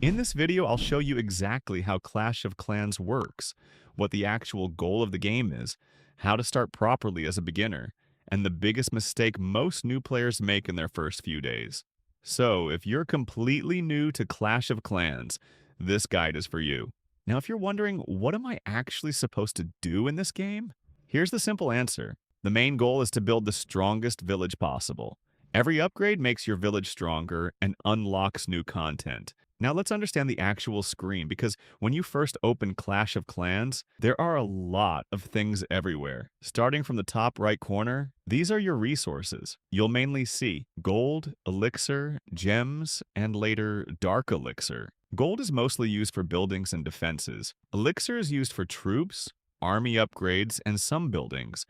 In this video, I'll show you exactly how Clash of Clans works, what the actual goal of the game is, how to start properly as a beginner, and the biggest mistake most new players make in their first few days. So, if you're completely new to Clash of Clans, this guide is for you. Now, if you're wondering, what am I actually supposed to do in this game? Here's the simple answer. The main goal is to build the strongest village possible. Every upgrade makes your village stronger and unlocks new content. Now let's understand the actual screen, because when you first open Clash of Clans, there are a lot of things everywhere. Starting from the top right corner, these are your resources. You'll mainly see gold, elixir, gems, and later dark elixir. Gold is mostly used for buildings and defenses. Elixir is used for troops, army upgrades, and some buildings.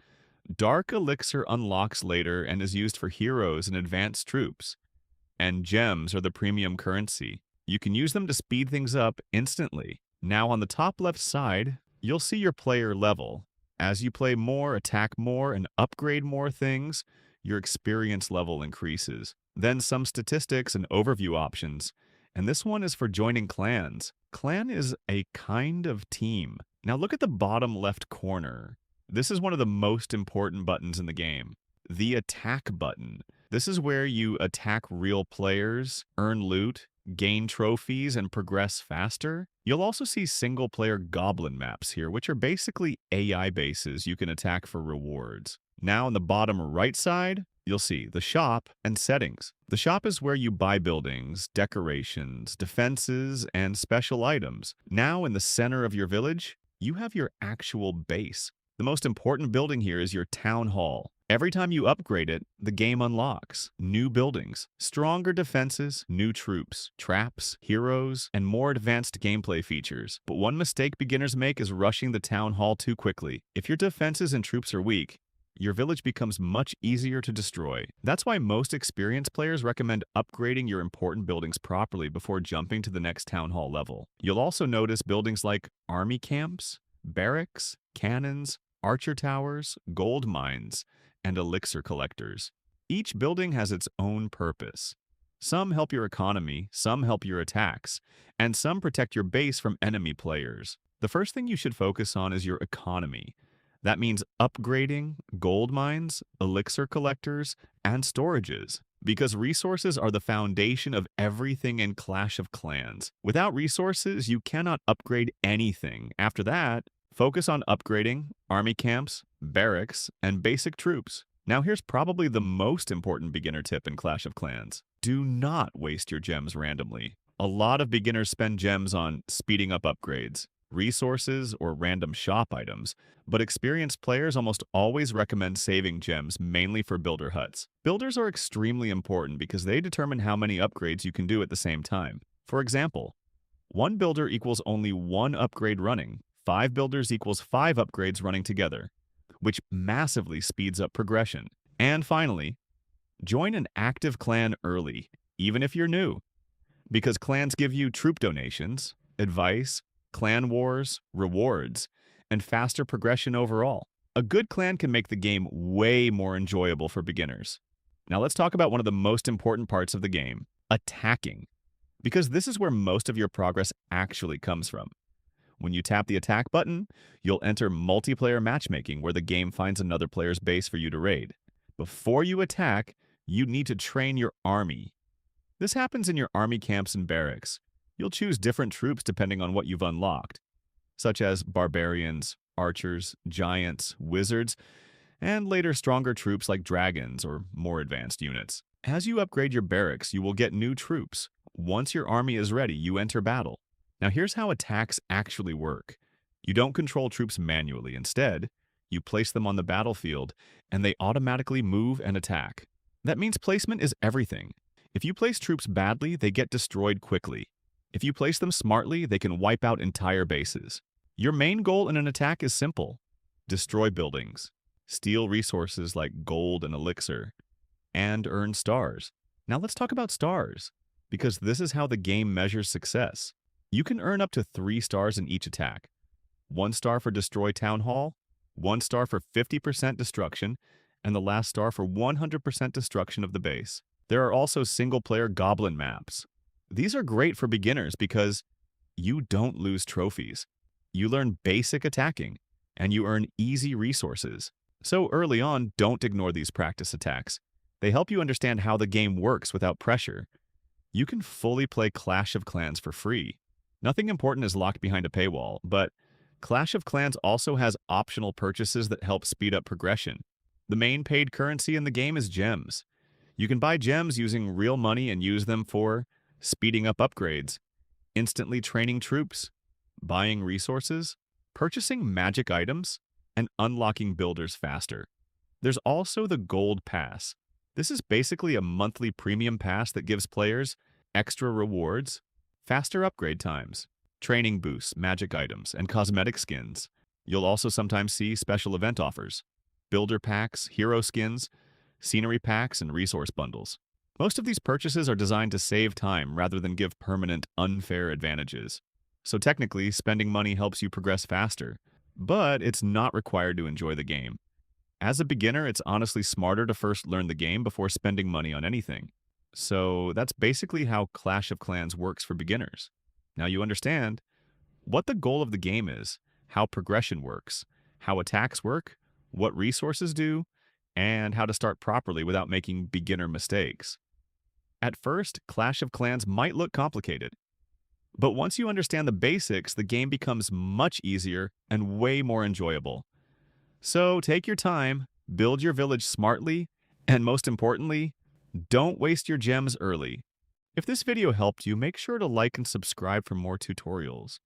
Dark elixir unlocks later and is used for heroes and advanced troops. And gems are the premium currency. You can use them to speed things up instantly. Now on the top left side, you'll see your player level. As you play more, attack more, and upgrade more things, your experience level increases. Then some statistics and overview options. And this one is for joining clans. Clan is a kind of team. Now look at the bottom left corner. This is one of the most important buttons in the game. The attack button. This is where you attack real players, earn loot, gain trophies, and progress faster. You'll also see single-player goblin maps here, which are basically AI bases you can attack for rewards. Now on the bottom right side, you'll see the shop and settings. The shop is where you buy buildings, decorations, defenses, and special items. Now in the center of your village, you have your actual base. The most important building here is your town hall. Every time you upgrade it, the game unlocks new buildings, stronger defenses, new troops, traps, heroes, and more advanced gameplay features. But one mistake beginners make is rushing the town hall too quickly. If your defenses and troops are weak, your village becomes much easier to destroy. That's why most experienced players recommend upgrading your important buildings properly before jumping to the next town hall level. You'll also notice buildings like army camps, barracks, cannons, archer towers, gold mines, and elixir collectors. Each building has its own purpose. Some help your economy, some help your attacks, and some protect your base from enemy players. The first thing you should focus on is your economy. That means upgrading gold mines, elixir collectors, and storages, because resources are the foundation of everything in Clash of Clans. Without resources, you cannot upgrade anything. After that, focus on upgrading army camps, barracks, and basic troops. Now here's probably the most important beginner tip in Clash of Clans. Do not waste your gems randomly. A lot of beginners spend gems on speeding up upgrades, resources, or random shop items, but experienced players almost always recommend saving gems mainly for builder huts. Builders are extremely important because they determine how many upgrades you can do at the same time. For example, one builder equals only one upgrade running. 5 builders equals 5 upgrades running together, which massively speeds up progression. And finally, join an active clan early, even if you're new, because clans give you troop donations, advice, clan wars, rewards, and faster progression overall. A good clan can make the game way more enjoyable for beginners. Now let's talk about one of the most important parts of the game, attacking, because this is where most of your progress actually comes from. When you tap the attack button, you'll enter multiplayer matchmaking, where the game finds another player's base for you to raid. Before you attack, you need to train your army. This happens in your army camps and barracks. You'll choose different troops depending on what you've unlocked, such as barbarians, archers, giants, wizards, and later stronger troops like dragons or more advanced units. As you upgrade your barracks, you will get new troops. Once your army is ready, you enter battle. Now here's how attacks actually work. You don't control troops manually. Instead, you place them on the battlefield, and they automatically move and attack. That means placement is everything. If you place troops badly, they get destroyed quickly. If you place them smartly, they can wipe out entire bases. Your main goal in an attack is simple: destroy buildings, steal resources like gold and elixir, and earn stars. Now let's talk about stars, because this is how the game measures success. You can earn up to 3 stars in each attack. 1 star for destroy town hall, 1 star for 50% destruction, and the last star for 100% destruction of the base. There are also single-player goblin maps. These are great for beginners because you don't lose trophies. You learn basic attacking, and you earn easy resources. So early on, don't ignore these practice attacks. They help you understand how the game works without pressure. You can fully play Clash of Clans for free. Nothing important is locked behind a paywall, but Clash of Clans also has optional purchases that help speed up progression. The main paid currency in the game is gems. You can buy gems using real money and use them for speeding up upgrades, instantly training troops, buying resources, purchasing magic items, and unlocking builders faster. There's also the Gold Pass. This is basically a monthly premium pass that gives players extra rewards, faster upgrade times, training boosts, magic items, and cosmetic skins. You'll also sometimes see special event offers, builder packs, hero skins, scenery packs, and resource bundles. Most of these purchases are designed to save time rather than give permanent, unfair advantages. So technically, spending money helps you progress faster, but it's not required to enjoy the game. As a beginner, it's honestly smarter to first learn the game before spending money on anything. So that's basically how Clash of Clans works for beginners. Now you understand what the goal of the game is, how progression works, how attacks work, what resources do, and how to start properly without making beginner mistakes. At first, Clash of Clans might look complicated, but once you understand the basics, the game becomes much easier and way more enjoyable. So take your time, build your village smartly, and most importantly, don't waste your gems early. If this video helped you, make sure to like and subscribe for more tutorials.